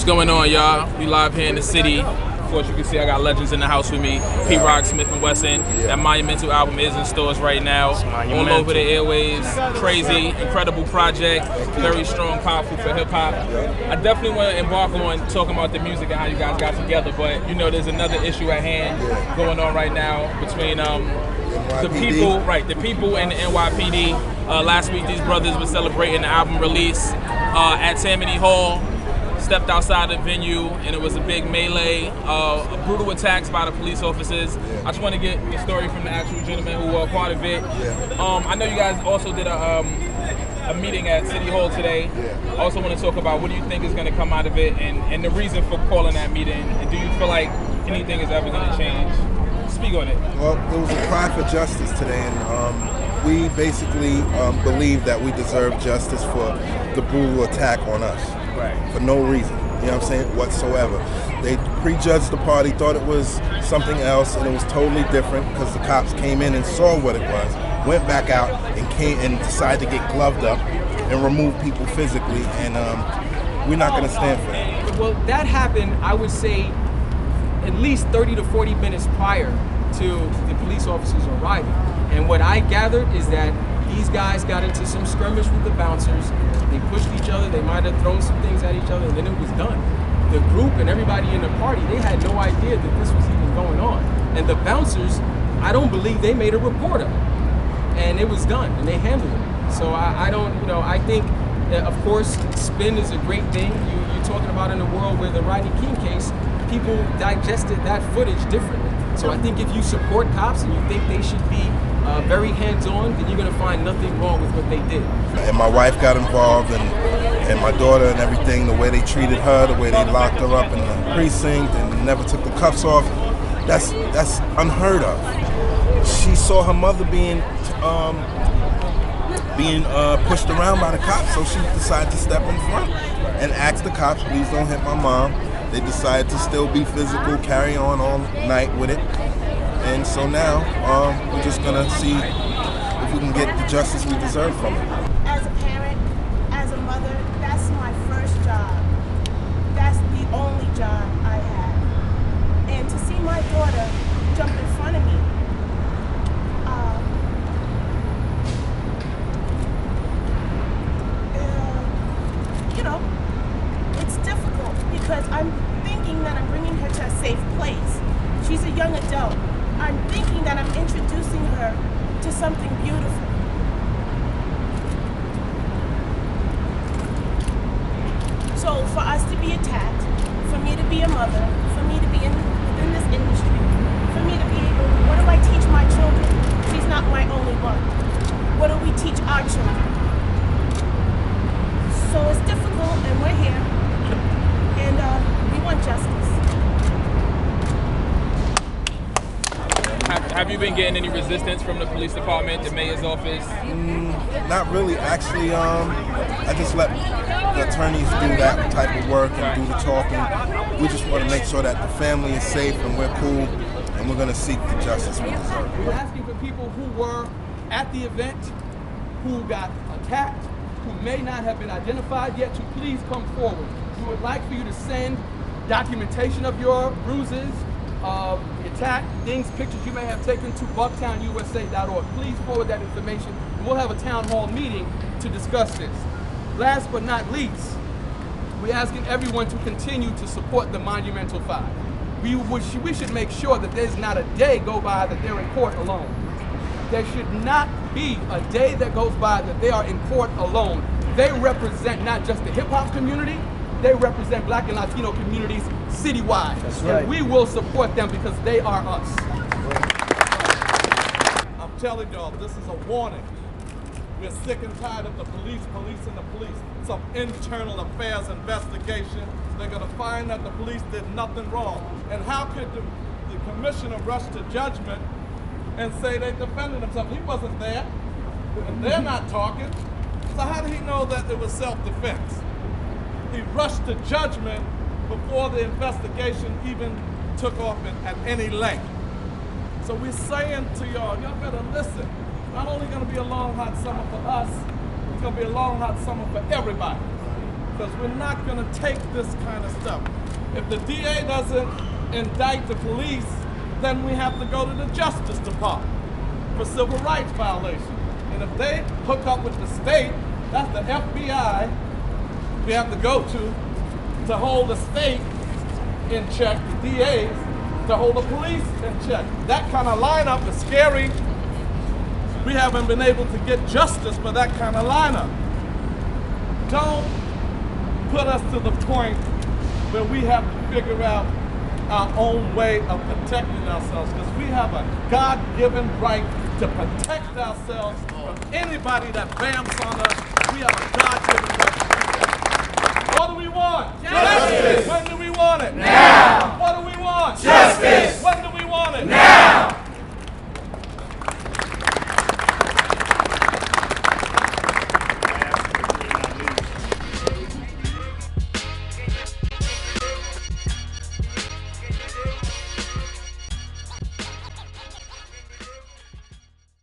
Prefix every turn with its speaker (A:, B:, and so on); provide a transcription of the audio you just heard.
A: What's going on, y'all? We live here in the city. Of course, you can see I got legends in the house with me. Pete Rock, Smif, and Wessun. That Monumental album is in stores right now. All over the airwaves. Crazy, incredible project. Very strong, powerful for hip-hop. I definitely want to embark on talking about the music and how you guys got together, but you know there's another issue at hand going on right now between the people and the NYPD. Last week, these brothers were celebrating the album release at Tammany Hall. Stepped outside the venue and it was a big melee, brutal attacks by the police officers. I just want to get the story from the actual gentlemen who were part of it. I know you guys also did a meeting at City Hall today. I also want to talk about what do you think is going to come out of it and the reason for calling that meeting, and do you feel like anything is ever going to change? Speak on it.
B: Well, it was a cry for justice today, and we basically believe that we deserve justice for the brutal attack on us. For no reason, you know what I'm saying, whatsoever. They prejudged the party, thought it was something else, and it was totally different because the cops came in and saw what it was, went back out and decided to get gloved up and remove people physically, and we're not going to stand for that.
C: Well, that happened, I would say, at least 30 to 40 minutes prior to the police officers arriving. And what I gathered is that these guys got into some skirmish with the bouncers. They pushed each other, they might have thrown some things at each other, and then it was done. The group and everybody in the party, they had no idea that this was even going on. And the bouncers, I don't believe they made a report of it. And it was done, and they handled it. So I don't, you know, I think, of course, spin is a great thing. You're talking about in a world where the Rodney King case, people digested that footage differently. So I think if you support cops and you think they should be very hands-on, then you're going to find nothing wrong with what they did.
B: And my wife got involved, and my daughter and everything, the way they treated her, the way they locked her up in the precinct and never took the cuffs off, that's unheard of. She saw her mother being pushed around by the cops, so she decided to step in front and ask the cops, please don't hit my mom. They decided to still be physical, carry on all night with it. And so now, we're just gonna see if we can get the justice we deserve from it.
D: As a parent, as a mother, that's my first job. That's the only job I have. And to see my daughter jump in front of me, you know, it's difficult because I'm thinking that I'm bringing her to a safe place. She's a young adult. I'm thinking that I'm introducing her to something beautiful. So for us to be attacked, for me to be a mother, for me to be within this industry, for me to be able, what do I teach my children? She's not my only one. What do we teach our children? So it's difficult, and we're here, and we want justice.
A: Have you been getting any resistance from the police department, the mayor's office?
B: Not really. Actually, I just let the attorneys do that type of work and do the talking. We just want to make sure that the family is safe and we're cool, and we're going to seek the justice we deserve.
E: We're asking for people who were at the event, who got attacked, who may not have been identified yet, to please come forward. We would like for you to send documentation of your bruises, the attack, things, pictures you may have taken to bucktown.usa.org. Please forward that information, and we'll have a town hall meeting to discuss this. Last but not least, we're asking everyone to continue to support the Monumental 5. We should make sure that there's not a day go by that they're in court alone. There should not be a day that goes by that they are in court alone. They represent not just the hip-hop community, they represent Black and Latino communities citywide. That's right. And we will support them because they are us.
F: I'm telling y'all, this is a warning. We're sick and tired of the police policing the police. Some internal affairs investigation. They're going to find that the police did nothing wrong. And how could the commissioner rush to judgment and say they defended themselves? He wasn't there. And they're not talking. So how did he know that it was self-defense? He rushed to judgment before the investigation even took off at any length. So we're saying to y'all better listen. Not only going to be a long, hot summer for us, it's going to be a long, hot summer for everybody. because we're not going to take this kind of stuff. If the DA doesn't indict the police, then we have to go to the Justice Department for civil rights violations. And if they hook up with the state, that's the FBI we have to go to hold the state in check, the DAs to hold the police in check. That kind of lineup is scary. We haven't been able to get justice for that kind of lineup. Don't put us to the point where we have to figure out our own way of protecting ourselves, because we have a God-given right to protect ourselves from anybody that bamps on us. We have a God-given right.